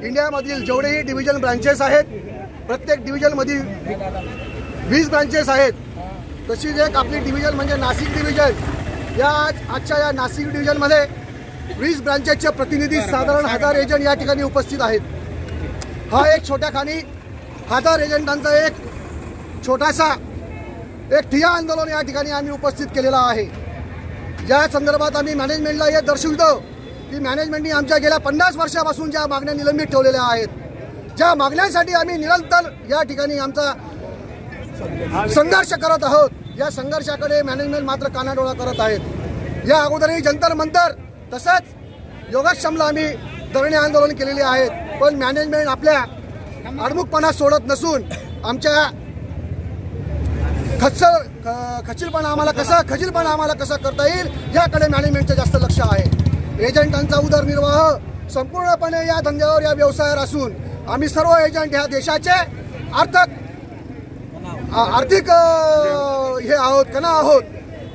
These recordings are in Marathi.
इंडियामधील जेवढेही डिव्हिजन ब्रांचेस आहेत, प्रत्येक डिव्हिजनमध्ये 20 ब्रांचेस आहेत। तशीच एक आपली डिव्हिजन म्हणजे नाशिक डिव्हिजन। या आजच्या या नाशिक डिव्हिजनमध्ये 20 ब्रांचेसचे प्रतिनिधी साधारण 1000 एजंट या ठिकाणी उपस्थित आहेत। हा एक छोट्या खाणी 1000 एजंटांचा एक छोटासा एक ठिय्या आंदोलन या ठिकाणी आम्ही उपस्थित केलेला आहे। या संदर्भात आम्ही मॅनेजमेंटला हे दर्शवितो की मॅनेजमेंटने आमच्या गेल्या 50 वर्षापासून ज्या मागण्या निलंबित ठेवलेल्या आहेत, ज्या मागण्यांसाठी आम्ही निरंतर या ठिकाणी आमचा संघर्ष करत आहोत, या संघर्षाकडे मॅनेजमेंट मात्र कानाडोळा करत आहेत। या अगोदरही जंतर मंतर तसंच योगक्षेमला आम्ही धरणे आंदोलन केलेले आहेत, पण मॅनेजमेंट आपल्या आडमुखपणा सोडत नसून आमच्या खचीलपणा आम्हाला कसा करता येईल याकडे मॅनेजमेंटचं जास्त लक्ष आहे। एजंटांचा उदरनिर्वाह संपूर्णपणे या धंद्यावर या व्यवसायावर असून आम्ही सर्व एजंट ह्या देशाचे आर्थिक हे आहोत, कणा आहोत।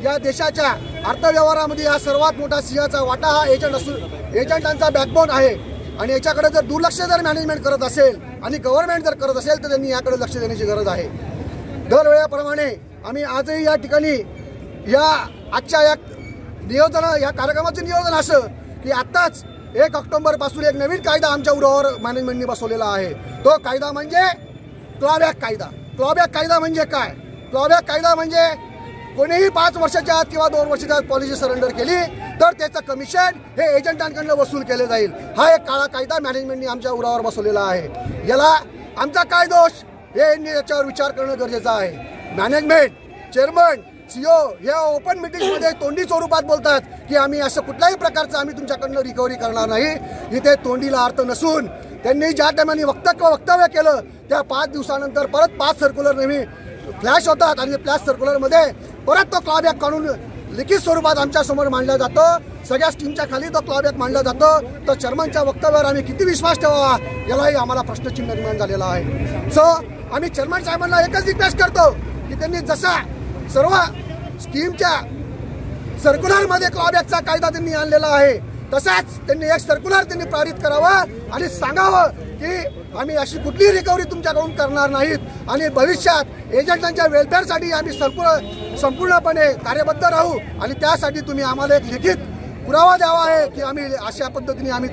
या देशाच्या अर्थव्यवहारामध्ये हा सर्वात मोठा सिंहाचा वाटा हा एजंट असून एजंटांचा बॅकबोन आहे। आणि याच्याकडे जर दुर्लक्ष जर मॅनेजमेंट करत असेल आणि गव्हर्नमेंट जर करत असेल तर त्यांनी याकडे लक्ष देण्याची गरज आहे। दरवेळेप्रमाणे आम्ही आजही या ठिकाणी या आजच्या या कार्यक्रमाचं नियोजन असं की आत्ताच 1 ऑक्टोबरपासून एक नवीन कायदा आमच्या उरावर मॅनेजमेंटने बसवलेला आहे। तो कायदा म्हणजे क्लॉबॅक कायदा। क्लॉबॅक कायदा म्हणजे काय? क्लॉबॅक कायदा म्हणजे कोणीही 5 वर्षाच्या आत किंवा 2 वर्षाच्या आत पॉलिसी सरेंडर केली तर त्याचं कमिशन हे एजंटांकडून वसूल केले जाईल। हा एक काळा कायदा मॅनेजमेंटने आमच्या उरावर बसवलेला आहे। याला आमचा काय दोष हे याच्यावर विचार करणं गरजेचं आहे। मॅनेजमेंट, चेअरमन, सीओ या ओपन मीटिंगमध्ये तोंडी स्वरूपात बोलतात की आम्ही असं कुठल्याही प्रकारचं आम्ही तुमच्याकडनं रिकव्हरी करणार नाही। इथे तोंडीला अर्थ नसून त्यांनी ज्या टायमाने वक्तव्य केलं त्या 5 दिवसानंतर परत 5 सर्क्युलर नेहमी फ्लॅश होतात आणि फ्लॅश सर्क्युलरमध्ये परत तो क्लॉबॅक काढून लिखित स्वरूपात आमच्या समोर मांडला जातो। सगळ्या स्कीमच्या खाली तो क्लॉबॅक मांडला जातो। तर चेअरमनच्या वक्तव्यावर आम्ही किती विश्वास ठेवावा यालाही आम्हाला प्रश्नचिन्ह निर्माण झालेला आहे। सो आम्ही चेअरमन साहेबांना एकच रिक्वेस्ट करतो की त्यांनी जसा सर्व स्कीमच्या सर्क्युलरमध्ये क्लॉबॅकचा कायदा त्यांनी आणलेला आहे तसाच त्यांनी एक सर्क्युलर त्यांनी पारित करावं आणि सांगावं की आम्ही अशी कुठलीही रिकव्हरी तुमच्याकडून करणार नाहीत आणि भविष्यात एजंटांच्या वेलफेअरसाठी आम्ही संपूर्णपणे कार्यबद्ध राहू आणि त्यासाठी तुम्ही आम्हाला एक लिखित पुरावा द्यावा आहे की आम्ही अशा पद्धतीने आम्ही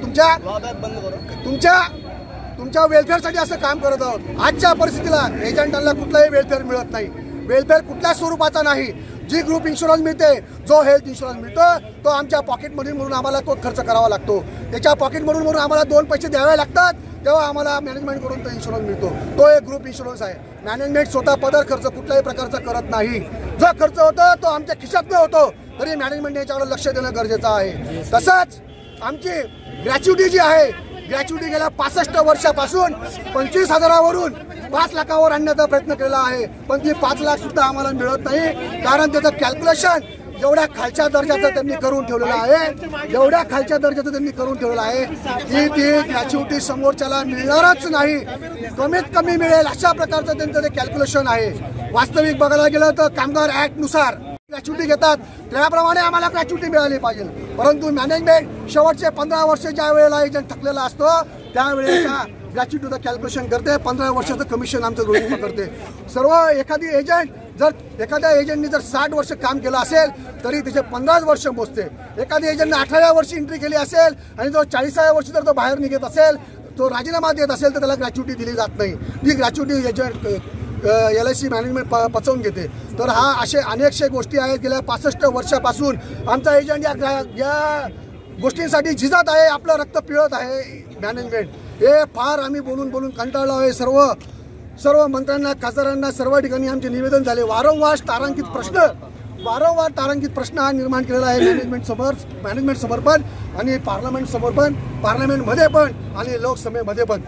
तुमच्या वेलफेअरसाठी असं काम करत आहोत। आजच्या परिस्थितीला एजंटांना कुठलाही वेलफेअर मिळत नाही। वेलफेअर कुठल्या स्वरूपाचा नाही। जी ग्रुप इन्शुरन्स मिळते, जो हेल्थ इन्शुरन्स मिळतो तो आमच्या पॉकेटमधून म्हणून आम्हाला तो खर्च करावा लागतो। त्याच्या पॉकेटमधून म्हणून आम्हाला 2 पैसे द्यावे लागतात, तेव्हा आम्हाला मॅनेजमेंटकडून तो इन्शुरन्स मिळतो। तो एक ग्रुप इन्शुरन्स आहे। मॅनेजमेंट स्वतः पदर खर्च कुठल्याही प्रकारचा करत नाही। जो खर्च होतो तो आमच्या खिशातनं होतो, तरी मॅनेजमेंटने याच्याकडे लक्ष देणं गरजेचं आहे। तसंच आमची ग्रॅच्युटी जी आहे, ग्रॅच्युटी गेल्या 65 वर्षापासून 25,000वरून 5 लाखावर आणण्याचा प्रयत्न केला आहे, पण ती 5 लाख सुद्धा आम्हाला मिळत नाही। कारण त्याचं कॅल्क्युलेशन एवढ्या खालच्या दर्जाचं त्यांनी करून ठेवलेलं आहे, की ती ग्रॅच्युटी समोरच्याला मिळणारच नाही, कमीत कमी मिळेल अशा प्रकारचं त्यांचं ते कॅल्क्युलेशन आहे। वास्तविक बघायला गेलं तर कामगार ऍक्टनुसार ग्रॅच्युटी घेतात त्याप्रमाणे आम्हाला ग्रॅच्युटी मिळाली पाहिजे, परंतु मॅनेजमेंट शेवटचे 15 वर्ष ज्या वेळेला एजंट थकलेला असतो त्यावेळेचा ग्रॅच्युटीचं कॅल्क्युलेशन करते, 15 वर्षाचं कमिशन आमचं गृहीत पकडते। सर्व एखाद्या एजंटनी जर 60 वर्ष काम केलं असेल तरी त्याचे 15 वर्ष मोजते। एखाद्या एजंटने 18व्या वर्षी एंट्री केली असेल आणि जो 40व्या वर्षी जर तो बाहेर निघत असेल, तो राजीनामा देत असेल तर त्याला ग्रॅच्युटी दिली जात नाही। ती ग्रॅच्युटी एजंट LIC मॅनेजमेंट पचवून घेते। तर हा असे अनेकशे गोष्टी आहेत। गेल्या 65 वर्षापासून आमचा एजंट या गोष्टींसाठी झिजत आहे, आपलं रक्त पिळत आहे। मॅनेजमेंट हे फार आम्ही बोलून कंटाळलो आहे। सर्व मंत्र्यांना, खासदारांना सर्व ठिकाणी आमचे निवेदन झाले। वारंवार तारांकित प्रश्न हा निर्माण केलेला आहे मॅनेजमेंट समोर पण आणि पार्लमेंटमध्ये पण आणि लोकसभेमध्ये पण।